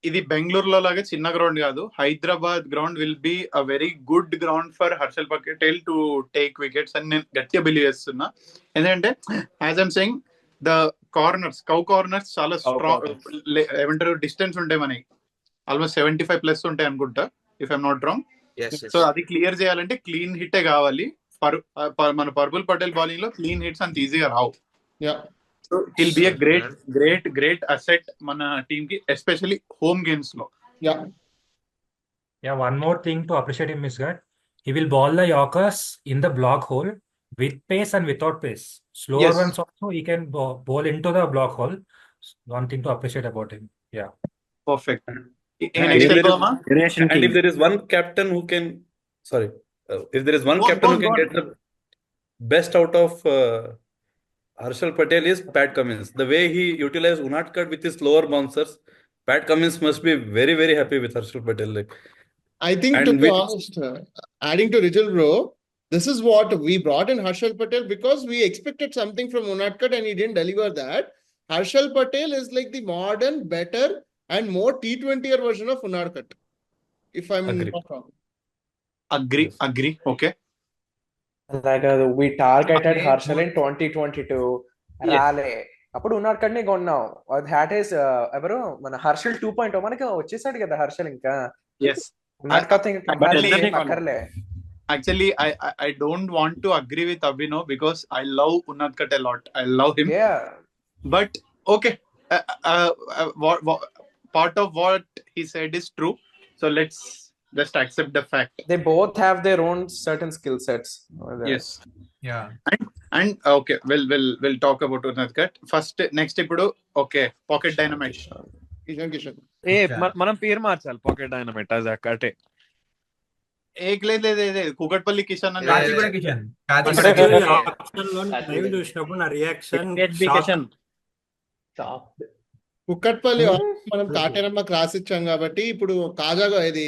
ఇది బెంగళూరులో లాగా చిన్న గ్రౌండ్ కాదు. Hyderabad ground will be a very good ground for Harshal Patel to take wickets అని నేను గట్టిగా బిలీవ్ చేస్తున్నా. ఎందుకంటే as I'm saying the corners corners చాలా స్ట్రాంగ్ ఏమంటారు డిస్టెన్స్ ఉంటాయి మనకి. ఆల్మోస్ట్ 75+ ఉంటాయి అనుకుంటా, if I'm not wrong. So అది క్లియర్ చేయాలంటే క్లీన్ హిట్టే కావాలి. మన పర్పుల్ పటేల్ బౌలింగ్ లో క్లీన్ హిట్స్ అంత ఈజీగా రావు. So it will be a great asset మన టీమ్ కి, ఎస్పెషల్లీ హోమ్ గేమ్స్ లో. One more thing to appreciate him is that he will bowl the Yorkers in the block hole with pace and without pace. Slower ones also he can bowl into the block hole. One thing to appreciate about him. Perfect. And if there is one captain who can, if there is one captain who can get the best out of Harshal Patel is Pat Cummins. The way he utilized Unadkat with his slower bouncers, Pat Cummins must be very, very happy with Harshal Patel. I think, to be honest, adding to Rijal bro, this is what we brought in Harshal Patel because we expected something from Unadkat and he didn't deliver that. Harshal Patel is like the modern, better and more T20er version of Unadkat. If I'm not wrong. Agree. Okay. Like we targeted Harshal in 2022. Rale. అప్పుడు Unadkat ని కొన్నాం. That is ఎవరు మన హర్షల్ 2.0 మనకి వచ్చేసాడు కదా హర్షల్. ఇంకా Actually, I don't want to agree with Abhinav because I love Unadkat a lot. I love him. But okay, part of what he said is true. So let's just accept the fact. They both have their own certain skill sets. Yes. And okay, we'll talk about Unadkat. First, next ipudu okay, pocket dynamite. Ishan Kishan. మనం పేరు మార్చాలి. Pocket dynamite అది అక్కటే. కుకట్పల్లి కిషన్ అని చూసినప్పుడు నా reaction Kukatpally మనం Kateramma cross ఇచ్చాం కాబట్టి ఇప్పుడు కాజాగా ఇది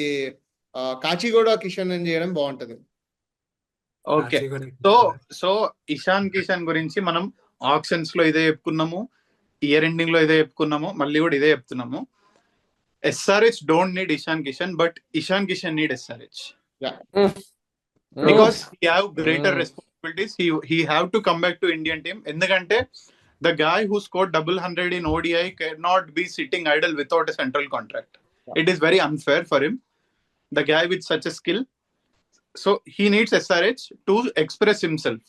కాచిగూడ కిషన్ అని చేయడం బాగుంటది. ఓకే, సో ఇషాన్ కిషన్ గురించి మనం ఆప్షన్స్ లో ఇదే చెప్పుకున్నాము, ఇయర్ ఎండింగ్ లో ఇదే చెప్పుకున్నాము, మళ్ళీ కూడా ఇదే చెప్తున్నాము. SRH don't need Ishan Kishan, but Ishan Kishan need SRH. Because he have greater responsibilities. He have to come back to Indian team. Endukante the guy who scored 100 in ODI cannot be sitting idle without a central contract. It is very unfair for him. The guy with such a skill. So he needs SRH to express himself.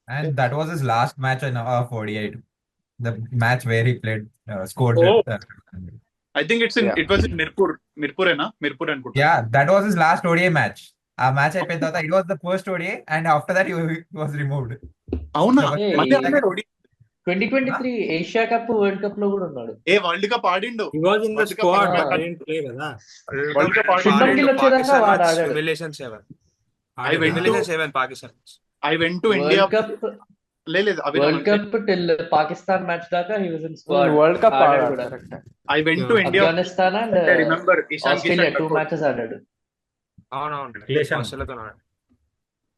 And that was his last match of ODI. The match where he played, scored. I think it was in Mirpur అనుకుంటా. Yeah, that was his last ODI match. ఆ match అయిపోయిన తర్వాత it was the first ODI and after that he was removed. అవునా? 2023 Asia cup world cup లో కూడా ఉన్నాడు. World cup ఆడిండు. He was in the squad but didn't play కదా. World cup ఆడిండు. వచ్చేదాకా వాడు ఆడాడు. Revelation 7 Pakistan. I went to India. World cup till Pakistan match దాకా he was in squad. వరల్డ్ కప్ ఆడాడు. I went to India. Afghanistan and I remember Ishan Kishan 2 matches ఆడాడు. అవునవును.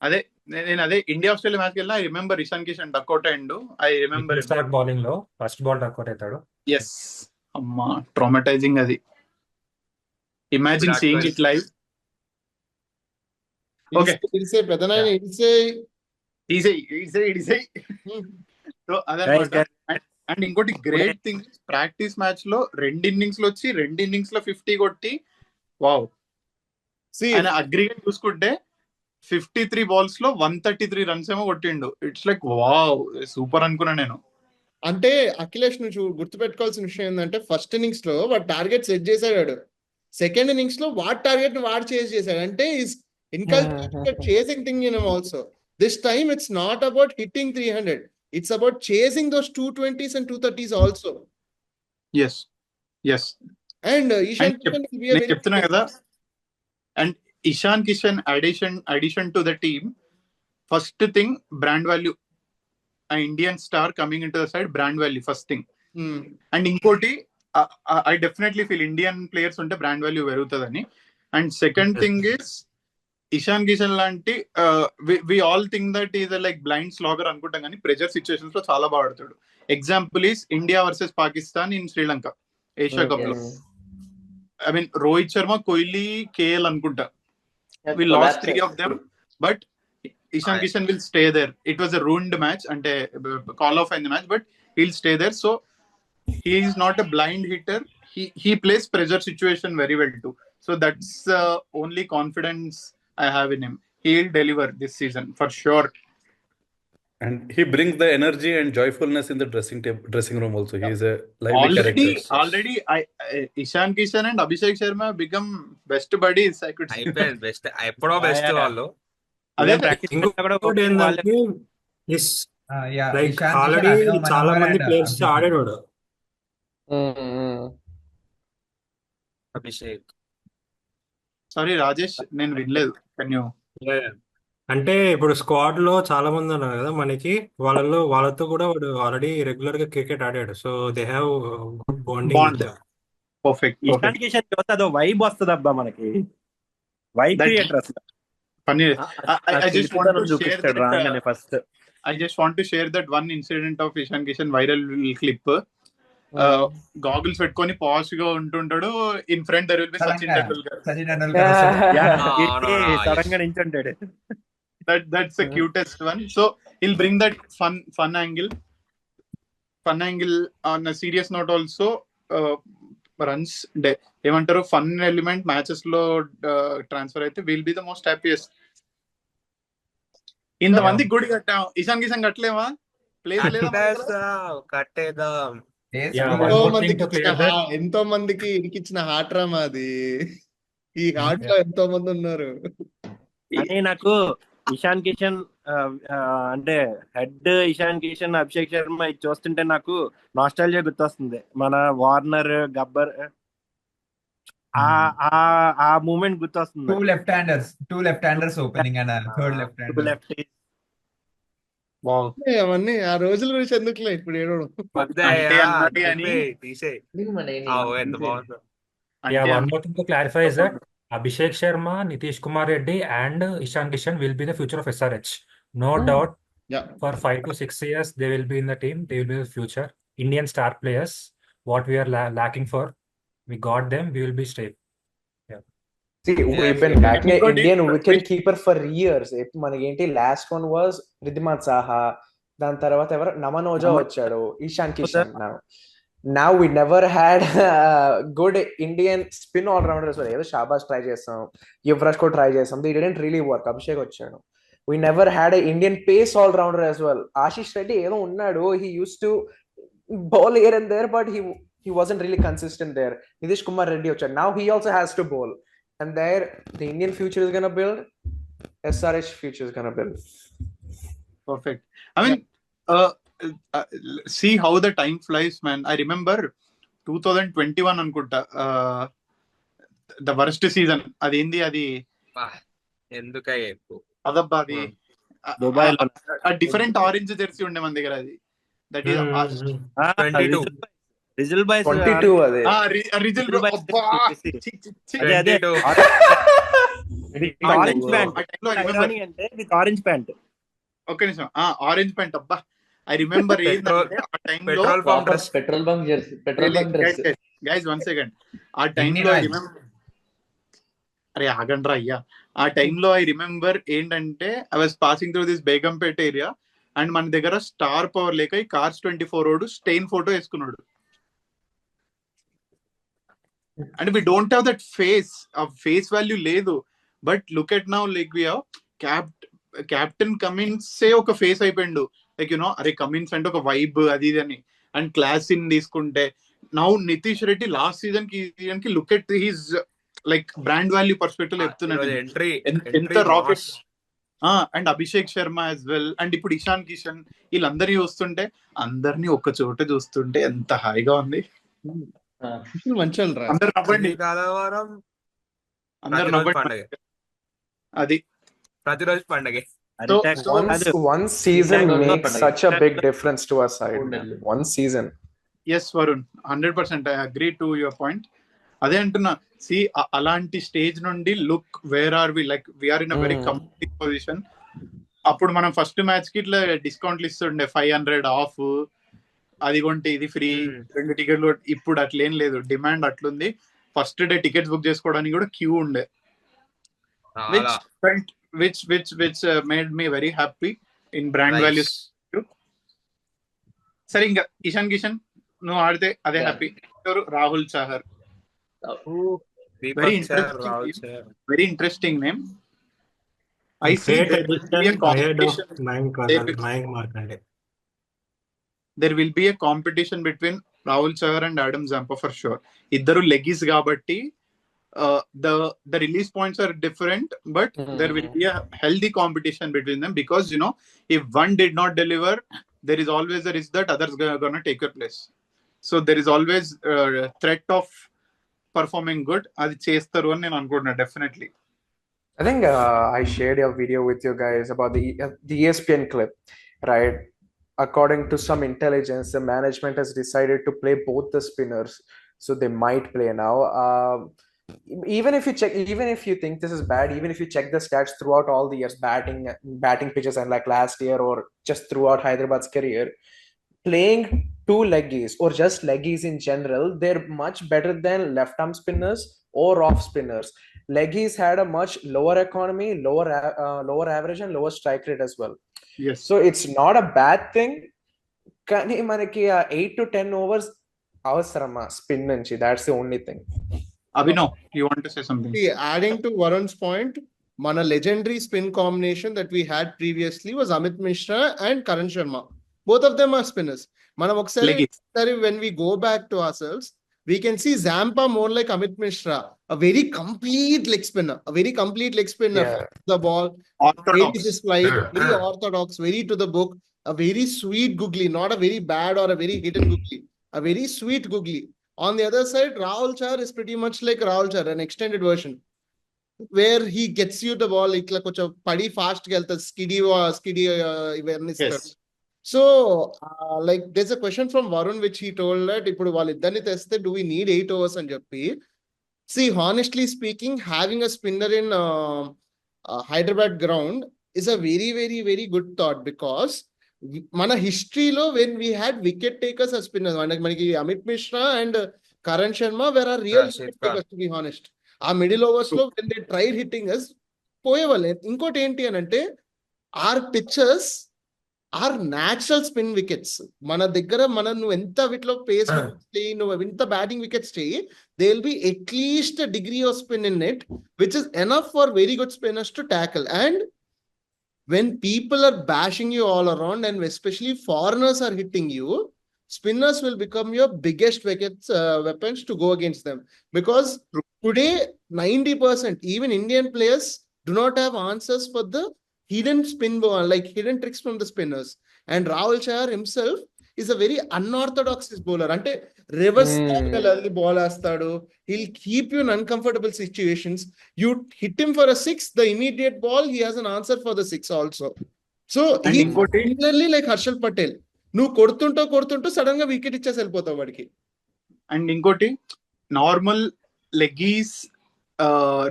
అదే ఇండియా ఆస్ట్రేలియా మ్యాచ్ వెళ్ళినా I remember Ishan Kishan duck out అయ్యిండు. ఐ రిమెంబర్ స్టార్ట్ బౌలింగ్ లో ఫస్ట్ బాల్ డక్అవుట్ అవుతాడు. ఎస్ అమ్మా, ట్రామాటైజింగ్ అది. Imagine seeing it live. Okay, ఇడిసే పెదనాయన ఇడిసే. సో అదనమాట. అండ్ ఇంకోటి గ్రేట్ థింగ్, ప్రాక్టీస్ మ్యాచ్ లో 2 innings లో వచ్చి 2 innings లో 50 కొట్టి వావ్. ఆయన అగ్రిగేట్ చూసుకుంటే 53 balls లో 133 runs ఏమో కొట్టిండు. ఇట్స్ లైక్ వావ్, సూపర్ అనుకున్నా నేను. అంటే అఖిలేష్ నువ్వు గుర్తుపెట్టుకోవాల్సిన విషయం ఏంటంటే ఫస్ట్ ఇన్నింగ్స్ లో వాడు టార్గెట్ సెట్ చేశాడు, సెకండ్ ఇన్నింగ్స్ లో వాడి టార్గెట్ ని వాడు చేజ్ చేశాడు. అంటే chasing thing also. This time it's not about hitting 300. It's about chasing those 220s and 230s also. Yes. And Ishan Kishan will be a very చెప్తున్నా కదా. And Ishan Kishan addition to the team, first thing brand value. An Indian star coming into the side, brand value first thing. And inkoti I definitely feel Indian players unte brand value perugutadani. And second thing is Ishan Kishan లాంటి we all think that is like blind slogger అనుకుంటాం, కానీ pressure situations లో చాలా బాగా ఆడతాడు. Example is India versus Pakistan in Sri Lanka Asia cup లో. I mean, Rohit Sharma, Kohli, KL అనుకుంటా. We lost 3 of them, but Ishan Kishan will stay there. It was a ruined match, ante call off in the match, but he'll stay there. So he is not a blind hitter. He plays pressure situation very well too. So that's only confidence I have in him. He'll deliver this season for sure. And he brings the energy and joyfulness in the dressing room also. He is a lively character. Already, Ishan Kishan and Abhishek Sharma become best buddies, I could say. Best ఎప్పుడో best వాళ్ళు. అదే ఇంకొకటి ఏంటంటే like already చాలా మంది players ఆడేవాడు Abhishek. Sorry Rajesh, నేను వినలేదు. అంటే ఇప్పుడు స్క్వాడ్ లో చాలా మంది ఉన్నారు కదా మనకి, వాళ్ళతో కూడా వాడు ఆల్రెడీ రెగ్యులర్ గా క్రికెట్ ఆడాడు. So they have good bonding. Perfect. Ishan Kishan చూస్తే అదో వైబ్ వస్తుంది అబ్బా మనకి. వైబ్ క్రియేటర్ అసలు. I just want to share that one incident of Ishan Kishan viral clip. Goggles పెట్టుకొని పాష్ గా ఉంటుంటాడు. In front there will be Sachin Tendulkar. Sudden గా నించుంటాడు. That's the cutest one. So he'll bring that fun angle on a serious note also. Runs ఏమంటారు fun element matches లో transfer అయితే will be the most happiest. ఇంతమంది గుడి కట్టాం, Ishan Kishan కట్టలేమా? Place కట్టేద్దాం. ఎంతో మందికి ఇరికిచ్చిన హార్ట్ రా మాది. ఈ హార్ట్ లో ఎంతో మంది ఉన్నారు. అని నాకు ఇషాన్ కిషన్ అంటే హెడ్ ఇషాన్ కిషన్, అభిషేక్ శర్మ ఇది చూస్తుంటే నాకు నాస్టాల్జియా గుర్తొస్తుంది. మన వార్నర్, గబ్బర్ ఆ మూమెంట్ గుర్తొస్తుంది. Two left-handers opening and a third left-hander. అవన్నీ ఆ రోజుల గురించి ఎందుకులే ఇప్పుడు ఏడవడం. One more thing to clarify is that Abhishek Sharma, Nitish Reddy and Ishan Kishan will be the future of SRH. No doubt. Yeah. For 5 to 6 years, they will be in the team. They will be the future Indian star players. What we are lacking for, we got them. We will be straight. Yeah. See, we've been lacking an Indian wicket keeper for years. Manaki enti last one was Ridhiman Saha. Dan tarvata evaru Namanoja vachadu. Ishan Kishan now we never had good Indian spin all-rounder as well. Edo Shabaz try chesam, Yuvraj ko try chesam. They didn't really work. Abhishek vachadu. We never had an Indian pace all-rounder as well. Ashish Reddy edo unnadu. He used to bowl here and there, but he wasn't really consistent there. Nitish Reddy vachadu. Now he also has to bowl. And there, the Indian future is gonna build. SRH future is gonna build. Perfect. I mean, see how the time flies, man. I remember 2021 అనుకుంటా, the worst season. అదేంది అది అదబ్బా, అది different orange Jersey ఉండే మన దగ్గర. అది that is 22 అదే. Orange pant. ఒక్క నిమిషం, ఆరెంజ్ ప్యాంట్. అబ్బా, ఐ రిమెంబర్ ఏంటంటే ఆ టైంలో petrol bunk jersey, petrol bunk dress. Guys 1 second. ఆ టైంలో అరే ఆగండ్రా అయ్యా. ఆ టైంలో ఐ రిమెంబర్ ఏంటంటే I was passing through this Begumpet area and మన దగ్గర స్టార్ పవర్ లేక ఈ కార్స్ 24 రోడ్ స్టెయిన్ ఫోటో వేసుకున్నాడు. And we don't have that face. ఆ ఫేస్ వాల్యూ లేదు. But look at now, like we have captain కమిన్సే ఒక ఫేస్ అయిపోయిండు. లైక్ యునో, అరే కమిన్స్ అంటే ఒక వైబ్ అది ఇది అని. అండ్ క్లాసిన్ తీసుకుంటే now Nitish Reddy last season కి look at his like brand value perspective చెప్తున్నాడు ఎంత rocket. And Abhishek Sharma as well. And ఇప్పుడు ఇషాన్ కిషన్, వీళ్ళందరినీ చూస్తుంటే, అందరినీ ఒక్క చోట చూస్తుంటే ఎంత హాయిగా ఉంది. మంచి అందరు నవ్వండి, అందరు నవ్వండి. అది ప్రతిరోజు పండగే. One season makes such a big difference to our side. One season. Yes, Varun, 100% I agree to your point. అదే అంటున్నా, సి అలాంటి స్టేజ్ నుండి look where are we, like we are in a very comfortable position. అప్పుడు మనం first match కి ఇట్లా డిస్కౌంట్లు ఇస్తుండే, 500 ఆఫ్, అది కొంటే ఇది ఫ్రీ, 2 టికెట్లు. ఇప్పుడు అట్లేం లేదు, డిమాండ్ అట్లుంది. ఫస్ట్ డే టికెట్స్ బుక్ చేసుకోవడానికి కూడా క్యూ ఉండే, చాలా which made me very happy in brand Nice. values. సరే, ఇంకా ఇషాన్ కిషన్ నువ్వు ఆడితే అదే Yeah. Happy. Rahul Chahar, Deepak sir, Rahul sir. very interesting name. I see Great there will be a addition ahead of competition. Mayank Markande. There will be a competition between Rahul Chahar and Adam Zampa for sure. Iddaru leggies కాబట్టి the release points are different, but there will be a healthy competition between them, because if one did not deliver, there is always a risk that others gonna take your place. So there is always threat of performing good. అది చేస్తారు అని నేను అనుకుంటున్నా definitely. I think I shared your video with you guys about the ESPN clip, right? According to some intelligence, the management has decided to play both the spinners, so they might play now. Even if you think this is bad, even if you check the stats throughout all the years, batting pitches, and like last year or just throughout Hyderabad's career, playing two leggies or just leggies in general, they're much better than left arm spinners or off spinners. Leggies had a much lower economy, lower average, and lower strike rate as well. Yes. So it's not a bad thing. కానీ మనకి 8 to 10 overs అవసరమా spin నుంచి? That's the only thing. Abhinav, you want to say something? See, adding to Varun's point, mana legendary spin combination that we had previously was Amit Mishra and Karan Sharma. Both of them are spinners. Manam okkasari when we go back to ourselves, we can see Zampa more like Amit Mishra, a very complete leg spinner, Yeah. The ball, Orthodox. very slide, very orthodox, very to the book, a very sweet googly, not a very bad or a very hidden googly, a very sweet googly. On the other side, Rahul Chahar is pretty much like Rahul Chahar, an extended version, where he gets you the ball, like kuch padi fast gelta, skiddy awareness. Yes. So, like, there's a question from Varun which he told that ఇప్పుడు వాళ్ళిద్దరిని తెస్తే do we need 8 overs అని చెప్పి. See, honestly speaking, having a spinner in Hyderabad ground is a very, very, very good thought, because మన హిస్టరీలో when we had wicket takers as spinners, మనకి Amit Mishra and Karan Sharma were our real wicket takers, to be honest. ఆ middle overs లో when they tried hitting us పోయేవాళ్ళు. ఇంకోటి ఏంటి అని అంటే, our pitchers are natural spin wickets. మన దగ్గర నువ్వు ఎంత వీటిలో పేస్ చేయి, నువ్వు ఎంత బ్యాటింగ్ వికెట్స్ చేయి, they will be at least degree of spin in it, which is enough for very good spinners to tackle. And when people are bashing you all around, and especially foreigners are hitting you, spinners will become your biggest weapons to go against them. Because today 90% even Indian players do not have answers for the hidden spin ball, like hidden tricks from the spinners. And Rahul Chahar himself is a very unorthodox bowler. Ante reverse ball astadu, he'll keep you in uncomfortable situations. You hit him for a 6, the immediate ball he has an answer for the 6 also. So he's similarly like Harshal Patel. నువ్వు కొడుతుంటూ sudden గా wicket ఇచ్చేసి వెళ్ళిపోతావు వాడికి. And ఇంకోటి, normal leggies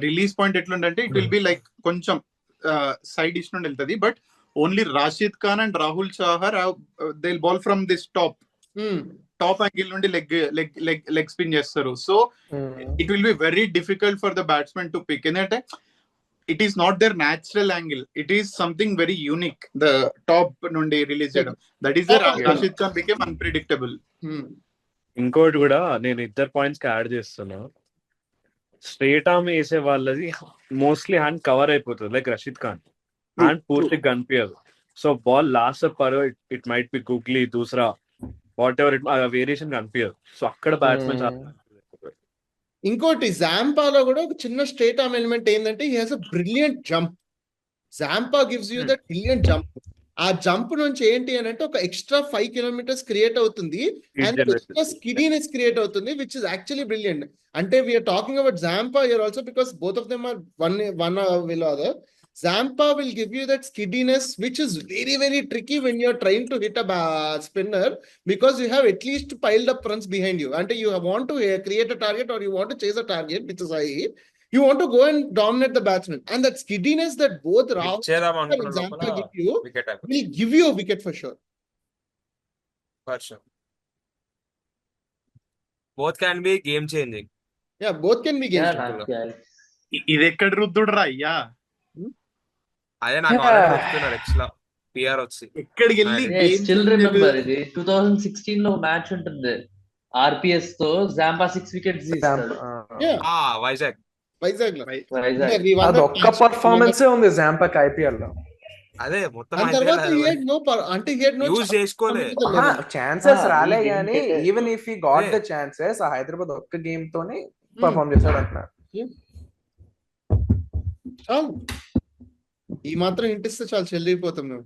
release point ఎట్లుంటే it will be like కొంచెం side ish నుండి వెళ్తుంది, but only Rashid Khan and Rahul Chahar they will ball from this top angle నుండి లెగ్ స్పిన్ చేస్తారు. So it will be very difficult for the batsmen to pick, ఎందుకంటే it is not their natural angle, it is something very unique, the top nundi release cheyadam. That is where Rashid Khan became unpredictable. ఇంకోటి కూడా నేను ఇద్దరు points కి add చేస్తున్నా. Straight arm వేసే వాళ్ళది mostly hand cover అయిపోతుంది, లైక్ రషీద్ ఖాన్ హ్యాండ్ పూర్తిగా కనిపించదు. So ball last per it might be googly doosra whatever variation కనిపించదు. సో అక్కడ బ్యాట్స్మెన్ ఇంకోటి జాంపాలో కూడా ఒక చిన్న స్ట్రేట్ ఆర్మ్ ఎలిమెంట్ ఏంటంటే, he has a brilliant jump. Zampa gives you that brilliant jump. ఆ జంప్ నుంచి ఏంటి అని అంటే ఒక ఎక్స్ట్రా 5 kilometers క్రియేట్ అవుతుంది, అండ్ ఎక్స్ట్రా స్కిడీనెస్ క్రియేట్ అవుతుంది, విచ్ ఇస్ యాక్చువల్లీ బ్రిలియంట్. అంటే we are talking about Zampa here also, because both of them are one will other. Zampa will give you that skiddiness, which is very, very tricky when you're trying to hit a spinner, because you have at least piled up runs behind you. And you want to create a target, or you want to chase a target, which is high. You want to go and dominate the batsman. And that skiddiness that both Rahul and Zampa give you will give you a wicket for sure. For sure. Both can be game changing. Yeah, both can be games. ఇది ఎక్కడ రుద్దుడు రా అయ్యా, అదే నాకు already వస్తున్నారు extra PR వచ్చి ఎక్కడికి వెళ్ళి స్టిల్ రిమెంబర్ ఇది 2016 లో మ్యాచ్ ఉంటుంది ఆర్పిఎస్ తో జాంపా 6 వికెట్స్ తీస్తాడు. వైజాగ్ లో అది ఒక్క పర్ఫార్మెన్స్ ఉంది జాంపాక్ ఐపీఎల్ లో. అదే మొత్తం యూజ్ చేసుకోలే, ఛాన్సెస్ రాలే గానీ even if he got the chances Hyderabad ఒక్క గేమ్ తోనే పర్ఫార్మ్ చేశాడు అంటున్నా. ఈ మాత్రం ఇంటిస్తే చాలు చెల్లిపోతాం మేము.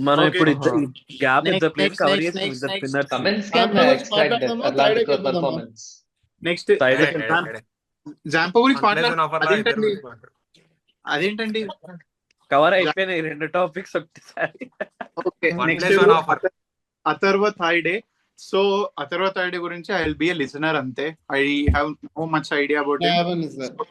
మనం ఇప్పుడు గ్యాప్ ఇద్దరు ప్లేయర్స్ కవర్ చేసి ఇద్దరు స్పిన్నర్స్. కమెంట్స్ కెన్ ఎక్స్ట్రాక్ట్ అట్లాంటి పర్ఫార్మెన్స్. నెక్స్ట్ జాంపా గురించి మాట్లాడు. అదేంటండి కవర్ అయిపోయినాయి 2 టాపిక్స్ ఒకసారి. Okay, next Atharva Taide. So Atharva Taide గురించి I will be a listener అంతే. I have no much idea about it.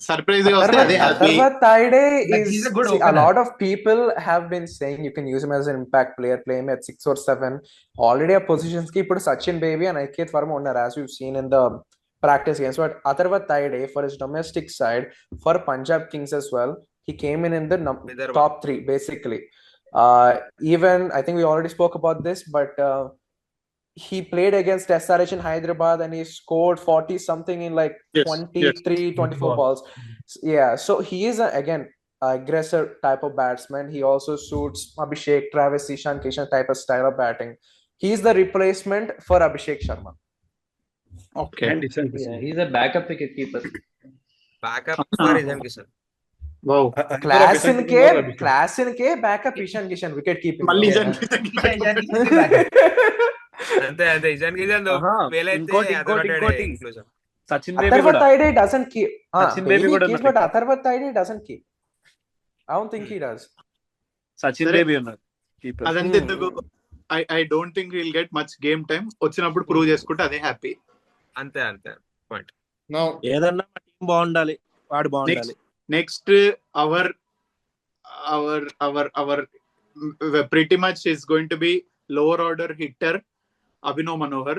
Surprise Atharva Thaide is a lot of people have been saying you can use him as an impact player, play him at 6 or 7. Already a positions ki put Sachin Baby and Aniket Verma unnar, as we've seen in the practice games. But Atharva Thaide for his domestic side for Punjab Kings as well, he came in the top 3 basically. Even I think we already spoke about this, but he played against SRH in Hyderabad and he scored 40 something in like 24 balls. Yeah, so he is again aggressive type of batsman. He also suits Abhishek, Travis, Ishan Kishan type of style of batting. He's the replacement for Abhishek Sharma. Okay, yeah, he's a backup wicket keeper. Backup for Ishan Kishan. Wow, Klaasen ke backup Ishan Kishan wicket keeping. Malli Ishan Kishan అంతే అంతే. Ishan Kishan Sachin baby Atharva కూడా Thaide doesn't keep. Sachin Baby కూడా keeps, but Atharva Thaide doesn't keep. I don't think he does. Sachin baby ఉన్నారు keeper. అదంతే ఎందుకు, I don't think will get much game time. వచ్చినప్పుడు prove చేసుకుంటే అదే హ్యాపీ. అంతే అంతే పాయింట్. ఏదన్నా టీం బాగుండాలి, వాడు బాగుండాలి. Next hour pretty much is going to be lower order hitter Abhinav Manohar.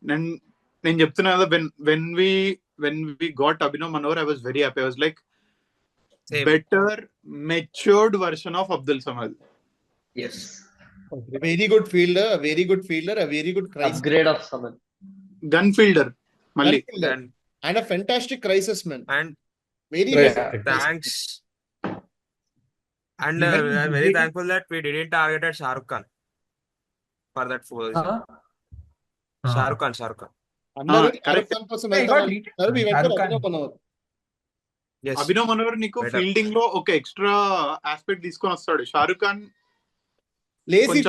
నేను చెప్తున్నా కదా, when we got Abhinav Manohar, I was very happy. I was like, better matured version of Abdul Samad. Yes, very good fielder, a very good crisis upgrade of Samad. Gun fielder malli and a fantastic crisis man, and very thanks. And I'm very thankful that we didn't target Shah Rukh Khan for that position. Shah Rukh Khan. Yes. Abhinav Manohar నీకు fielding లో ఒక extra aspect తీసుకొని వస్తాడు. Shahrukh Khan lazy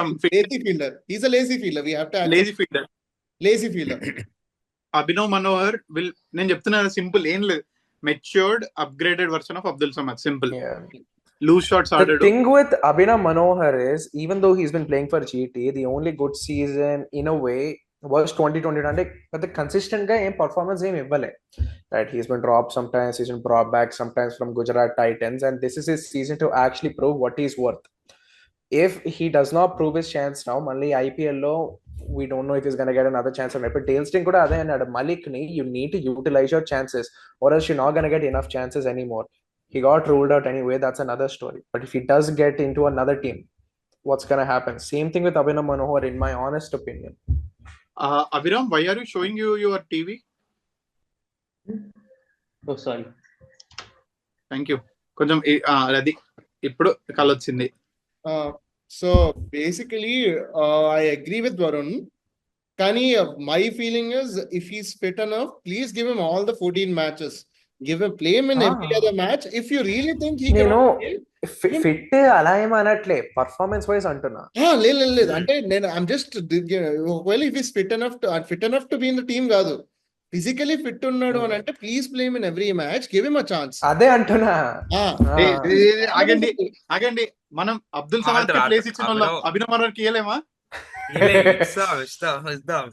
fielder. He's a lazy fielder. We have to lazy fielder. Abhinav Manohar will, నేను చెప్తున్నా simple, ఏం లేదు, matured upgraded version of Abdul Samad. Simple. Loose shots The thing with Abhinav Manohar is, even though he's been playing for GT, the only good season in a way was 2020, but the consistent guy performance game ivvale, right? He's been dropped sometimes, he's been brought back sometimes from Gujarat Titans, and this is his season to actually prove what he's worth. If he does not prove his chance now, Malli IPL lo we don't know if he's going to get another chance or not. But Dale Sting kuda ade annadu, Malik ni you need to utilize your chances or else you're not going to get enough chances anymore. He got ruled out anyway, that's another story. But if he does get into another team, what's going to happen? Same thing with Abhinav Manohar, in my honest opinion. Abhiram, why are you showing your TV? Oh, sorry. Thank you. కొంచెం అది ఇప్పుడు కలొచ్చింది. So basically I agree with Varun. Kani my feeling is, if he's fit enough, please give him all the 14 matches. Play him in every other match. If you really think he can fit అలా ఏమనట్లే, performance wise అంటున్నా. లేదు అంటే నేను I'm just well, if he's fit enough to be in the team కాదు, physically fit ఉన్నాడు అని అంటే please play him in every match, give him a chance. అదే అంటున్నా. ఆగండి, మనం అబ్దుల్ సమద్ కి ప్లేస్ ఇచ్చిన వాళ్ళం అభినవ్ మనోహర్ కి ఇయలేమా?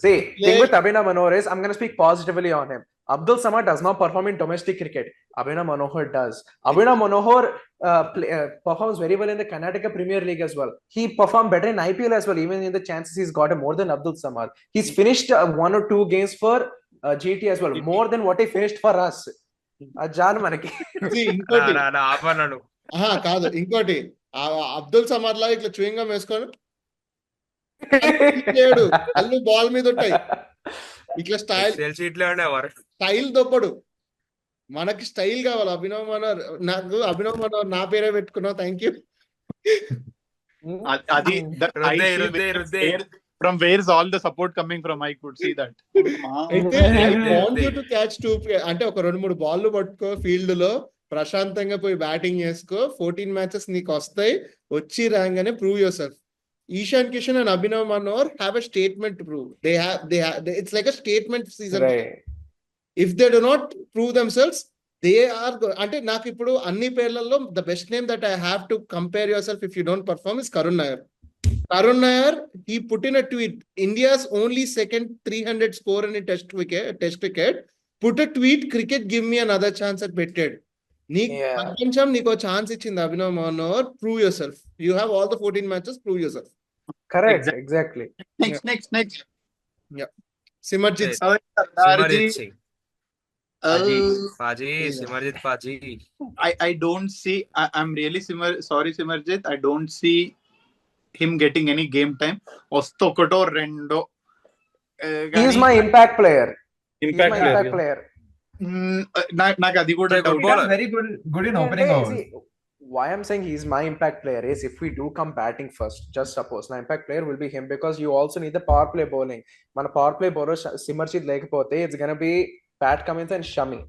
See, thing with Abhinav Manohar is, I'm going to speak positively on him. Abdul Samad does not perform in domestic cricket. Abhinav Manohar does. Abhinav Manohar performs very well in the Karnataka Premier League as well. He performed better in IPL as well, even in the chances he's got more than Abdul Samad. He's finished 1 or 2 games for GT as well. More than what he finished for us. Janu మనకి. ఇంకోటి ఆపన్నాడు కాదు, ఇంకోటి అబ్దుల్ సమర్ లా ఇట్లా chewing gum వేసుకొని కళ్ళు ball మీద ఉంటాయి, ఇట్లా స్టైల్ దొబ్బడు. మనకి స్టైల్ కావాలి. అభినవ్ మనోహర్, నాకు అభినవ్ మనోహర్ నా పేరే పెట్టుకున్నావు, థ్యాంక్ యూ. అది from where is all the support coming from? I could see that. అయితే I want you to catch 2 అంటే ఒక 2-3 బాల్లు పట్టుకో ఫీల్డ్ లో, ప్రశాంతంగా పోయి బ్యాటింగ్ చేసుకో, 14 మ్యాచెస్ నీకు వస్తాయి, వచ్చి రాగానే prove yourself. Ishan Kishan and Abhinav Manohar have a statement to prove. they have it's like a statement season. If they do not prove themselves, they are అంటే నాకు ఇప్పుడు అన్ని పేర్లలో the best name that I have to compare yourself if you don't perform is Karun Nair. Karun Nair, he put in a tweet, India's only second 300 score in a test wicket, put a tweet, cricket give me another chance at పెట్టాడు. కొంచెం నీకు chance ఇచ్చింది Abhinav Manohar, prove your self. You have all the 14 matches, prove your self. Correct, exactly. Next Simarjeet Singh. Simarjit Paji. I don't see. I'm really sorry, Simarjit. I don't see him getting any game time. Ostokoto rendo. He is my impact player. Impact player. నాకు అది కూడా very good in opening hours. Why I'm saying he's my impact player is if we do come batting first, just suppose my impact player will be him, because you also need the power play bowling. Mana power play bowler Simarjit lekapothe it's going to be Pat Cummins and Shami.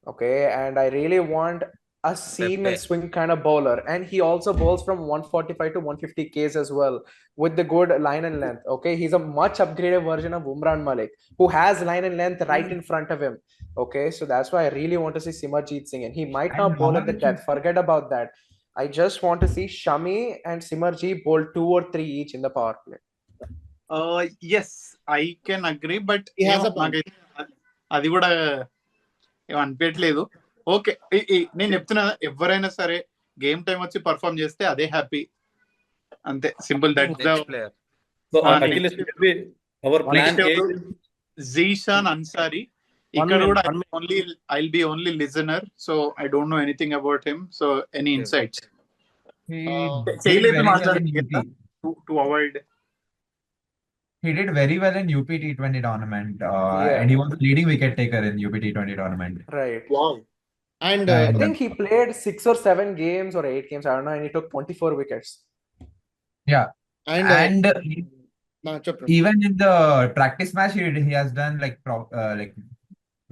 Okay, and I really want a seam and swing kind of bowler, and he also bowls from 145 to 150 Ks as well with the good line and length. Okay, he's a much upgraded version of Umran Malik, who has line and length right in front of him. Okay, so that's why I really want to see Simarjit Singh, and he might not bowl at the depth, forget about that. I just want to see Shami and Simarjit bowl 2 or 3 each in the power play. Yes, I can agree, but he has a point. అది కూడా అనిపించలేదు. Okay, నేను చెప్తున్నా, ఎవరైనా సరే game time వచ్చి perform చేస్తే అదే హ్యాపీ, అంతే, simple. That's the player. So our plan A Zeeshan Ansari. ఇక్కడ కూడా I'll be only listener, so I don't know anything about him. So any insights? To avoid. He did very well in UP T20 tournament, and he was the leading wicket taker in UP T20 tournament. Right. Wow. And I think he played 6 or 7 games or 8 games, I don't know, and he took 24 wickets. Yeah. And even in the practice match, he has done like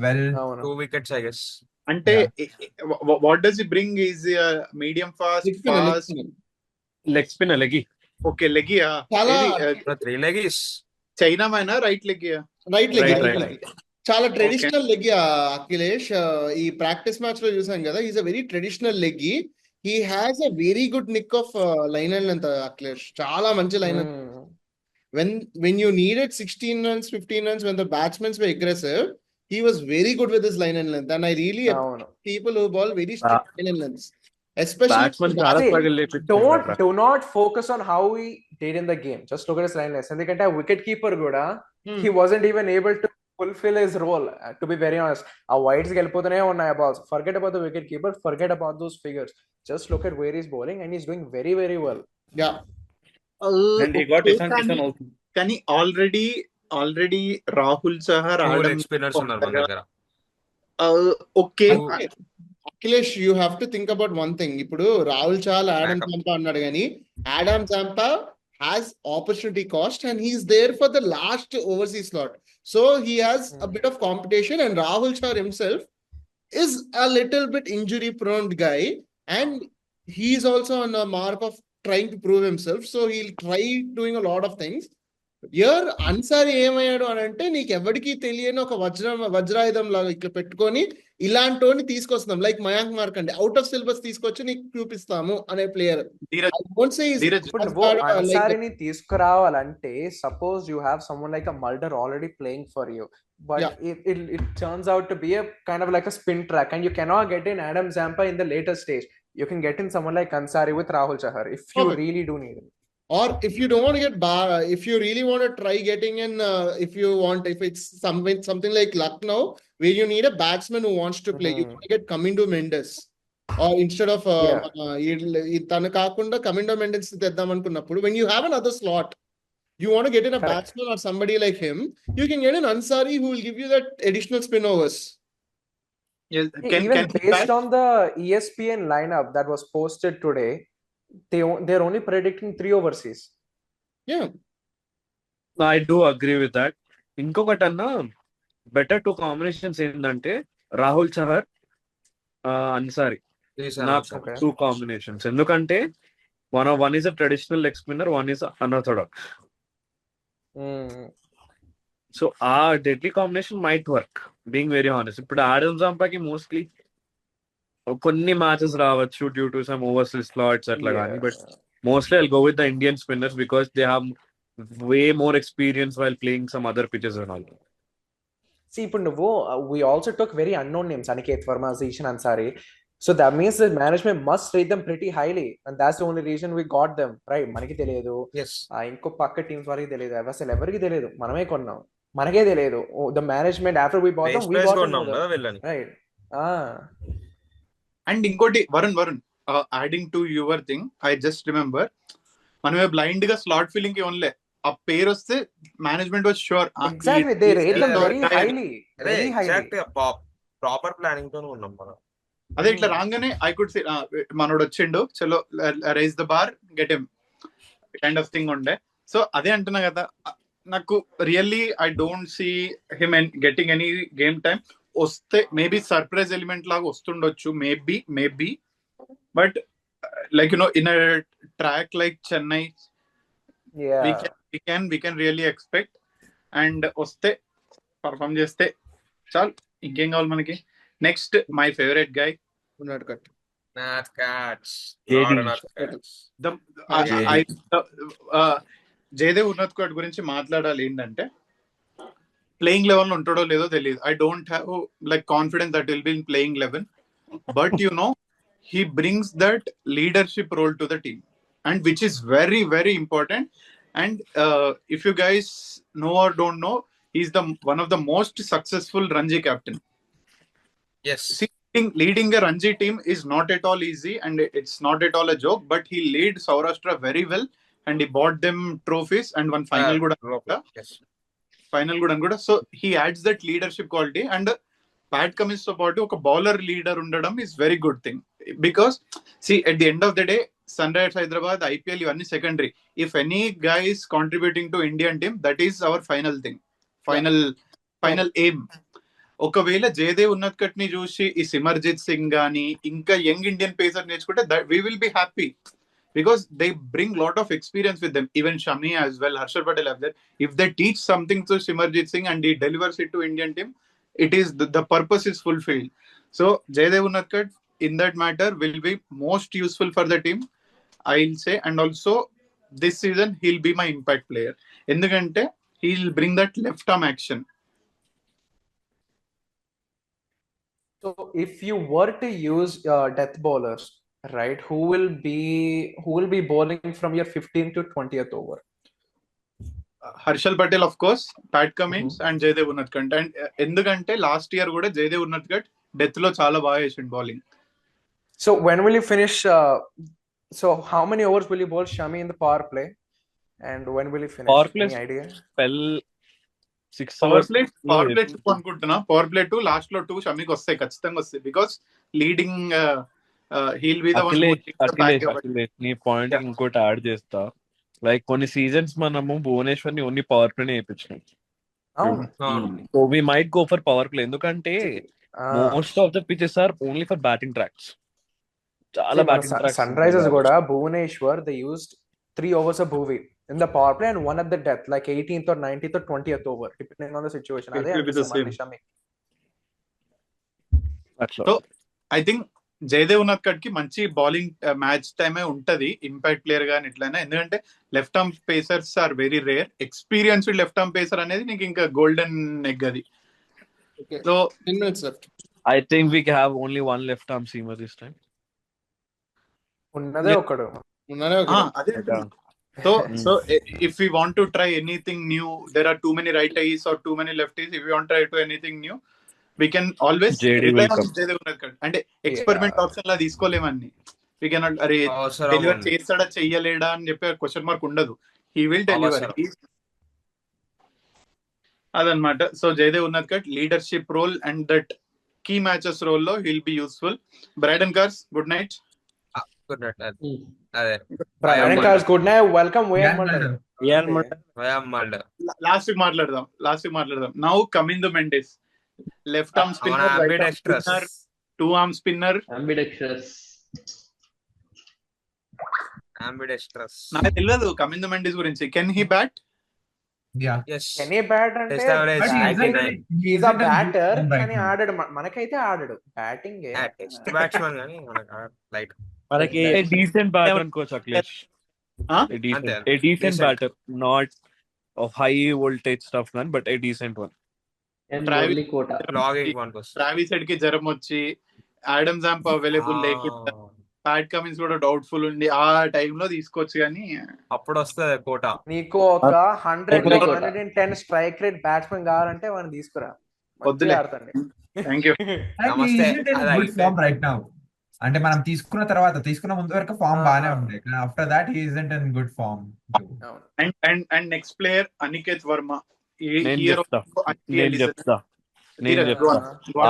well, 2 wickets, I guess. Ante what does he bring? Is medium fast, leg spinner, leggy. Okay, leggy. Chala 3 leggies. China mana right leg? Right leg. చాలా traditional leg Akhilesh. ఈ practice match లో చూసాం కదా, is a very traditional leg. He has a very good Nick of line and length Akhilesh, చాలా మంచి line. when you needed 16 runs, 15 runs, when the batsmen were aggressive, he was very good with his line and length, and I really appreciate people who bowl very strict line and lengths, especially. Do not focus on how he did in the game, just look at his line length. Endukante wicket keeper kuda he wasn't even able to fulfill his role, to be very honest. Our wides gelipotune unnaya balls. Forget about the wicket keeper, forget about those figures, just look at where he's bowling, and he's doing very, very well. Yeah. And he got Ishan Kishan also. Kani already Rahul Chahar leg spinners unnaru మన దగ్గర. Okay, Akhilesh, you have to think about one thing. ఇప్పుడు Rahul Chahal, Adam Zampa అన్నాడు, కానీ Adam Zampa has opportunity cost, and he's there for the last overseas slot, so he has a bit of competition, and Rahul Chahar himself is a little bit injury prone guy, and he's also on a mark of trying to prove himself, so he'll try doing a lot of things. Here Ansari ఏమయ్యాడు అని అంటే, నీకు ఎవరికి తెలియని ఒక వజ్రాయుధం లాగా ఇట్లా పెట్టుకొని ఇలాంటి తీసుకొస్తున్నాం, like Mayank Markande, out of syllabus తీసుకొచ్చి నీకు చూపిస్తాము అనే ప్లేయర్. అన్సారీని తీసుకురావాలంటే, suppose you have someone like a Mulder already playing for you, but it turns out to be a kind of like a spin track, and you cannot get in Adam Zampa in the later stage. You can get in someone like Ansari with Rahul Chahar if you really do need him. Or if you don't want to get if you really want to try getting in, if it's something like Lucknow, where you need a batsman who wants to play, you want to get Kamindo Mendes. Or instead of తను కాకుండా కమిండో మెండెన్స్ తెద్దాం అనుకున్నప్పుడు, when you have another slot, you want to get in a batsman or somebody like him, you can get an Ansari who will give you that additional spin overs. Yes, even based on the ESPN lineup that was posted today, they're only predicting 3 overseas. Yeah, I do agree with that. ఇంకొకటన్నా better 2 combinations ఏంటంటే రాహుల్ చహర్, అన్సారీ. నాకు 2 combinations. ఎందుకంటే one is a traditional leg spinner, one is unorthodox. So ఆ deadly combination might work, being very honest. ఇప్పుడు Adam జాంపాకి mostly కొన్ని matches రావచ్చు due to some overseas slots అట్లా కానీ, but mostly I'll go with the Indian spinners because they have way more experience while playing some other pitches and all. See, ఇప్పుడు నువ్వు we also took very unknown names, Aniket Verma, Ishan Ansari. So that means the management must rate them pretty highly, and that's the only reason we got them, right? మనకి తెలియదు, ఇంకో పక్క teams వారికి తెలియదు, అసలు ఎవరికి తెలియదు, మనమే కొన్నాం, మనకే తెలియదు. The management after we bought them, we got them, right? And ఇంకోటి Varun adding to your thing, I just remember మనమే బ్లైండ్ గా స్లాట్ ఫిల్లింగ్ కి ఓన్లే ఆ పేరు వస్తే management was sure exactly they rate them very highly, exactly proper planning తో ఉన్నాం మనం. అదే ఇట్లా రాగానే ఐ కుడ్ సీ మనోడు వచ్చిండు, చలో raise the bar get him kind of thing ఉండే. సో అదే అంటున్నా కదా, నాకు really I don't see him getting any game time. వస్తే మేబీ సర్ప్రైజ్ ఎలిమెంట్ లాగా వస్తుండొచ్చు, maybe but like in a track like Chennai we can really expect, and వస్తే perform చేస్తే చాలు, ఇంకేం కావాలి మనకి. Next my favourite guy Jayadev Unadkat గురించి మాట్లాడాలి. ఏంటంటే ప్లేయింగ్ లెవెల్ ఉంటాడో లేదో తెలియదు, I don't have like confidence that will be in playing eleven, but he brings that leadership role to the team, and which is very very important. And if you guys know or don't know, he's one of the most successful Ranji captain. Yes, leading a Ranji team is not at all easy, and it's not at all a joke, but he led Saurashtra very well, and he bought them trophies and one final good. So he adds that leadership quality, and Pat Cummins తో పాటు ఒక bowler leader ఉండడం is very good thing, because see at the end of the day Sunrise Hyderabad, IPL ఇవన్నీ secondary. If any guy is contributing to Indian team, that is our final thing, final aim. ఒకవేళ జయదేవ్ ఉన్నత్కట్ ని చూసి ఈ సిమర్జిత్ సింగ్ గానీ ఇంకా young Indian pacer నేర్చుకుంటే we will be happy, because they bring lot of experience with them. Even Shami as well, Harshal Patel have that. If they teach something to Simarjit Singh and he delivers it to Indian team, it is the purpose is fulfilled. So Jaydev Unadkat in that matter will be most useful for the team, I'll say. And also this season he'll be my impact player, endukante he'll bring that left arm action. So if you were to use death bowlers, right, who will be bowling from your 15th to 20th over? Harshal Patel, of course, Pat Cummins and Jaydev Unadkat. And endukante last year kuda Jaydev Unadkat death lo chaala baga chesindi bowling. So when will you finish, so how many overs will you bowl Shami in the power play, and when will you finish? Power play Any idea? spell 6 hours power play 2 అనుకుంటున్నా. power play 2 last లో 2 షమికి వస్తాయి, ఖచ్చితంగా వస్తాయి, because leading he'll be the one who Akhilesh, నీ point ఇంకోటి add చేస్తా. Like కొన్ని seasons మనము భువనేశ్వర్ ని ఓన్లీ పవర్ ప్లే నేర్పించినాం. So we might go for power play, ఎందుకంటే most of the pitches are only for batting tracks. చాలా batting tracks. Sunrisers కూడా Bhuvneshwar they used 3 overs of Bhuvi in the power play and 1 at the death, like 18th or 19th or 20th over, depending on the situation. So I think Jayadev ఉన్నత్కట్ కి మంచి bowling match టైమే ఉంటది, impact player గాని ఇట్లయినా. ఎందుకంటే left arm pacers are very rare. Experienced left arm pacer అనేది నీకు ఇంకా గోల్డెన్ ఎగ్ అది. So 10 minutes left. I think we have only one left arm seamer this time. ఉన్నదే ఒకడు. అదే So if we want to try anything new, there are too many righties or too many lefties. If we want to try to anything new, we can always JD rely will on come. Jaydev Unadkat. అంటే experiment option లా తీసుకోలేమన్ని. We cannot అరే అవసరం deliver ఉంది. చేస్తాడా చెయ్యలేడా అని చెప్పి క్వశ్చన్ మార్క్ ఉండదు. He will deliver. అవసరం. అదనమాట. So Jaydev Unadkat leadership role and that key matches role లో will be useful. Brydon Carse good night. Good night. అదే Brydon Carse good night. Welcome last మాట్లాడదాం. Now Kamindu Mendis, left arm spinner, right arm spinner, two arm spinner, ambidextrous. నాకు తెలియదు Kamindu Mendis గురించి. Can he bat? Can he bat అంటే is a batter కానీ ఆడాడు. మనకైతే ఆడాడు బ్యాటింగ్. టెస్ట్ బ్యాట్స్మన్ కానీ మనకు లైట్ మనకి డీసెంట్ బ్యాటర్ అనుకోవచ్చు Akhilesh. A decent batter, not of high voltage stuff, man, but a decent one. Travis head కి జ్వరం వచ్చి ఆడమ్ జాంప్ అవైలబుల్ లేకుండా ప్యాట్ కమిన్స్ కూడా డౌట్ఫుల్ ఉండి ఆ టైంలో తీసుకోవచ్చు కానీ అప్పుడు వస్తుంది కోట. నీకు ఒక 100-110 స్ట్రైక్ రేట్ బ్యాట్స్మెన్ కావాలంటే వాడిని తీసుకురా. ఆడతాండి. అంటే మనం తీసుకున్న ముందు వరకు ఫామ్ బాగానే ఉంది. After that he isn't in good form. And next player Aniket Varma. నేను చెప్తా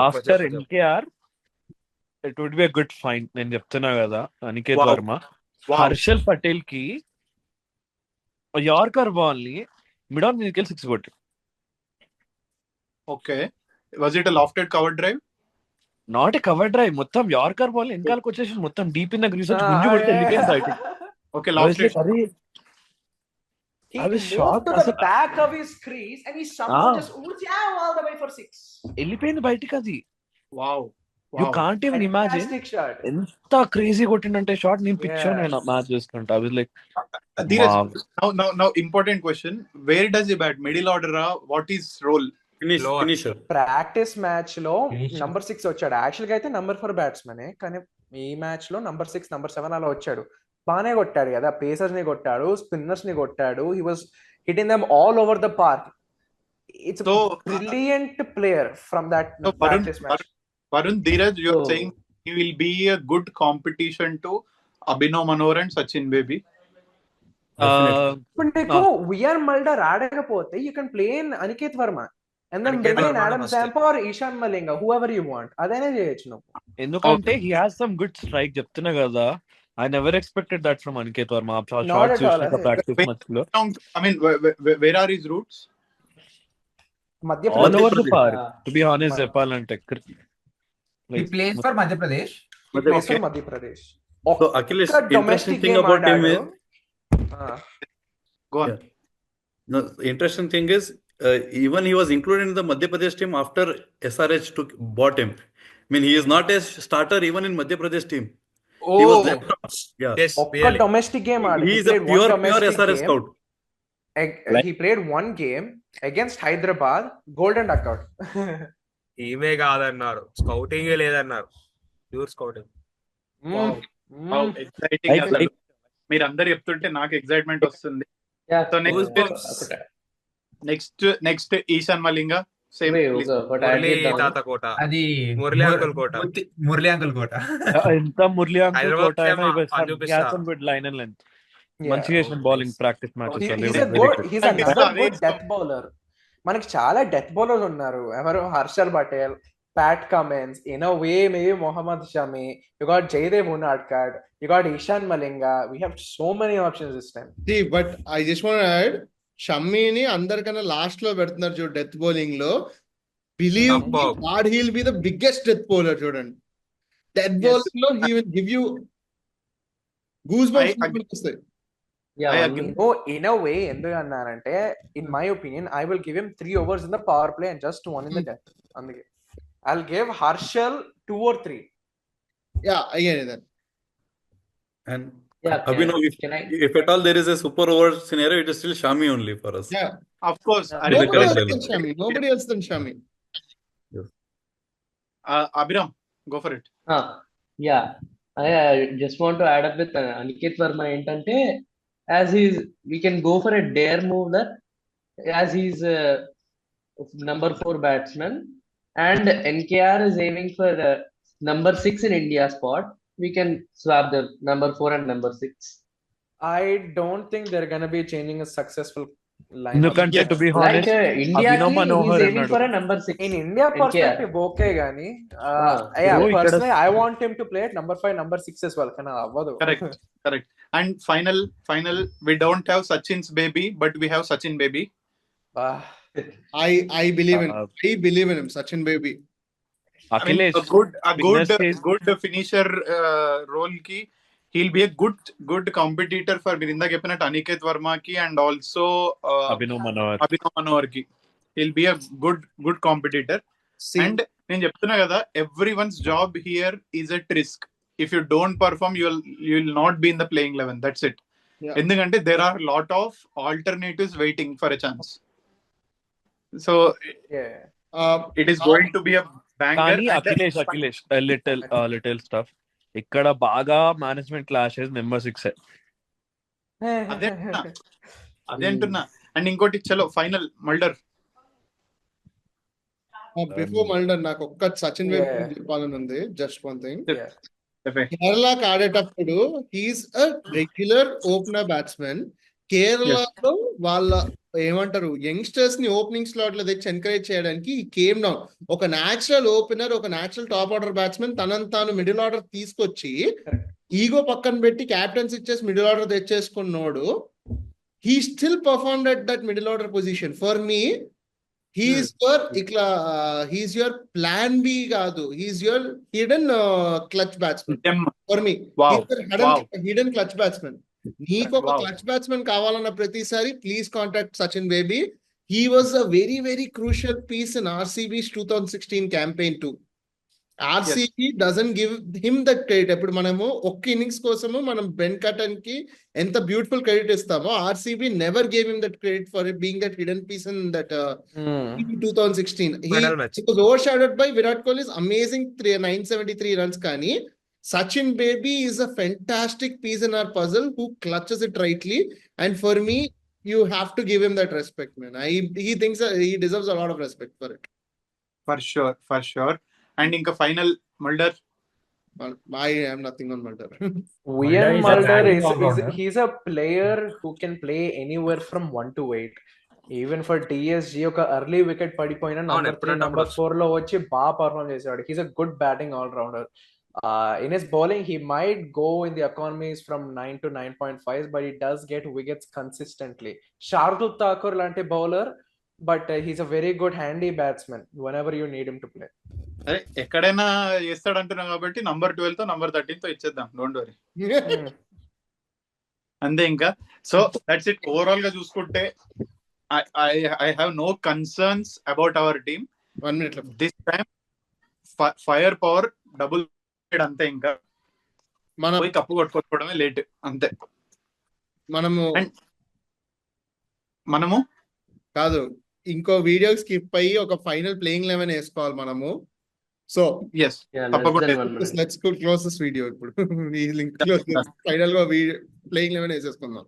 after NKR it would be a good fine. నేను చెప్తున్నా కదా అనికేత్ వర్మ. హర్షల్ పటేల్ కి యార్కర్ బాల్ ని మిడ్ ఆన్ మీదకి 6 కొట్టి. Okay, was it a lofted cover drive? Not a cover drive, మొత్తం యార్కర్ బాల్ వెనకాలకు వచ్చేసి మొత్తం డీప్ ఇన్ ద గ్రీస్ వచ్చి గుంజు కొట్టి వెళ్ళిపోయింది బయటికి. Okay, లాఫ్టెడ్. I was shocked. To the back of his crease and he somehow just all the way for 6. వెళ్ళిపోయింది బయటికి అది. Wow, you can't even imagine ఎంత క్రేజీ కొట్టిందంటే షాట్. నేను పిక్చర్ నేను match చూస్తుంటా. I was like, now important question, where does he bat? Middle order, what is role? Finisher. Practice match లో number 6 వచ్చాడు. Actual గా అయితే నంబర్ 4 బ్యాట్స్మెన్, కానీ ఈ match లో నంబర్ 6 నంబర్ 7 అలా వచ్చాడు. బానే కొట్టాడు కదా, పేసర్స్ ని కొట్టాడు, స్పిన్నర్స్ ని కొట్టాడు. He was hitting them all over the park. It's brilliant player from that practice match. Varun, Dheeraj, you are saying he will be a good competition to Abhinav Manohar and Sachin Baby? But Nico, VR Mulder ఆడకపోతే you can play in Aniket Verma and then bring in Adam Zampa or Ishan Malinga, whoever you want. అదైనా చేయొచ్చు నువ్వు. ఎందుకంటే he has some good strike. చెప్తున్నా కదా, I never expected that from Aniket Verma. Not at all. I mean, where are his roots? Madhya Pradesh. All over the park, to be honest, చెప్పాలంటే. He plays for Madhya Pradesh. He plays for Madhya Pradesh. So Akhilesh, interesting thing about him is go on. No, interesting thing is even he was included in the Madhya Pradesh team after SRH bought him. I mean, he is not a starter even in Madhya Pradesh team. He was there. Yes, ఒక్క domestic game ఆడాడు. He is a pure SRH scout. He played one game against Hyderabad, golden duckout. ఈమె కాదన్నారు, scouting లేదన్నారు, pure scouting. Exciting. మీరు అందరు చెప్తుంటే నాకు excitement వస్తుంది. So next Eshan Malinga. తాత కోట, అది మురళీ అంకుల్ కోట. ఎంత మురళీ అంకుల్ కోట లైన్ అండ్ లెంత్ మంచిగా చేసిన bowling practice matches. He's another good death bowler. మనకి చాలా డెత్ బౌలర్స్ ఉన్నారు. ఎవరు? Harshal Patel, Pat Cummins, in a way maybe Mohammad Shami, you got Jaydev Unadkat, you got Ishan Malinga. We have so many options this time. See, but I just want to add, షమ్మీని అందరికన్నా last లో పెడుతున్నారు చూడు death bowling లో. Believe God he will be the biggest death bowler. చూడండి, death bowling లో he will give you goose bumps వస్తాయి. In a way ఎందుకు అన్నానంటే, in my opinion I will give him 3 overs in the power play and just 1 in the death. అందుకే I'll give Harshal 2 or 3. Yeah, I get that. And Abhinav, if at all there is a super over scenario, it is still Shami only for us. Yeah, of course. Nobody else than Shami. Yes. Abhiram, go for it. Yeah, I just want to add up with Aniket Verma ఏంటంటే, we can go for a dare move that as he's number 4 batsman and NKR is aiming for number 6 in India spot. We can swap the number 4 and number 6. I don't think they're gonna be changing a successful lineup. ఎందుకంటే to be Like honest India Abhinav he's Manohar aiming అన్నాడు for a number 6 In India NKR. perspective, okay, Gani. Yeah, Bro, ఇక్కడ personally, I want him to play at number 5, number 6 as well. Kana avvadu. Correct. And final, we don't have Sachin's baby, but we have Sachin baby. I believe in him, Sachin baby. Akhilesh, a good finisher role ki. He'll be a good competitor for Mirinda Kepanat Aniket Verma ki and also Abhinav Manohar ki. He'll be a good competitor. And నేను చెప్తున్నా కదా, everyone's job here is at risk. If you don't perform, you'll not be in the playing 11. That's it. ఎందుకంటే there are a lot of alternatives waiting for a chance. So it is going to be a banger. కానీ Akhilesh little stuff ఇక్కడ బాగా management clashes number 6 అదే అంటున్నా. And ఇంకోటి చలో final Mulder. Before Mulder నాకు ఒక్క సచిన్ వేవ్ చెప్పాలని ఉంది. Just one thing. కేరళకి ఆడేటప్పుడు he's a regular opener batsmen. కేరళలో వాళ్ళ ఏమంటారు యంగ్స్టర్స్ ని ఓపెనింగ్ స్లాట్ లో తెచ్చి ఎంకరేజ్ చేయడానికి కేమ్ డౌన్ ఒక న్యాచురల్ ఓపెనర్, ఒక న్యాచురల్ టాప్ ఆర్డర్ బ్యాట్స్మెన్ తనను తాను మిడిల్ ఆర్డర్ తీసుకొచ్చి ఈగో పక్కన పెట్టి క్యాప్టెన్స్ ఇచ్చేసి మిడిల్ ఆర్డర్ తెచ్చేసుకున్నాడు. He still performed at that middle order position. For me he's your plan B కాదు, he's your hidden clutch batsmen. For me hidden clutch batsmen. నీకు ఒక క్లచ్ బ్యాట్స్మెన్ కావాలన్న ప్రతిసారి please contact Sachin Baby. He was a very very crucial piece in RCB's 2016 campaign too. RCB doesn't give him that credit. ఇప్పుడు మనము ఒక్క innings కోసము మనం Ben Cutting కి ఎంత బ్యూటిఫుల్ క్రెడిట్ ఇస్తామో, RCB never gave him that credit for being that hidden piece in that 2016. He was overshadowed by Virat Kohli's amazing 973 runs. కానీ Sachin baby is a fantastic piece in our puzzle who clutches it rightly, and for me you have to give him that respect, man. He thinks he deserves a lot of respect for it. For sure. And inka final Mulder. I am nothing on Mulder. Mulder he's a player who can play anywhere from 1 to 8. Even for DSG oka early wicket padipoyina number 3 number 4 lo vachi ba perform chesadu. He's a good batting all rounder. In his bowling, he might go in the economies from 9 to 9.5, but he does get wickets consistently. Shardul Thakur lanti bowler, but he's a very good handy batsman whenever you need him to play. అరే ఎక్కడైనా చేస్తాడు అంటున్నా కాబట్టి number 12 తో number 13 తో ఇచ్చేద్దాం. Don't worry. అంతే ఇంకా. So that's it. ఓవరాల్ గా చూసుకుంటే I have no concerns about our team. 1 minute left. This time fire power double అంతే. ఇంకా మనం కప్పు కొట్టుకోవడమే లేట్ అంతే. మనము కాదు, ఇంకో వీడియో స్కిప్ అయ్యి ఒక ఫైనల్ ప్లేయింగ్ 11 వేసుకోవాలి మనము. సో తప్పకుండా లెట్స్ క్లోజ్ దిస్ వీడియో. ఇప్పుడు ఈ లింక్ ఫైనల్ గా ప్లేయింగ్ 11 వేసేసుకుందాం.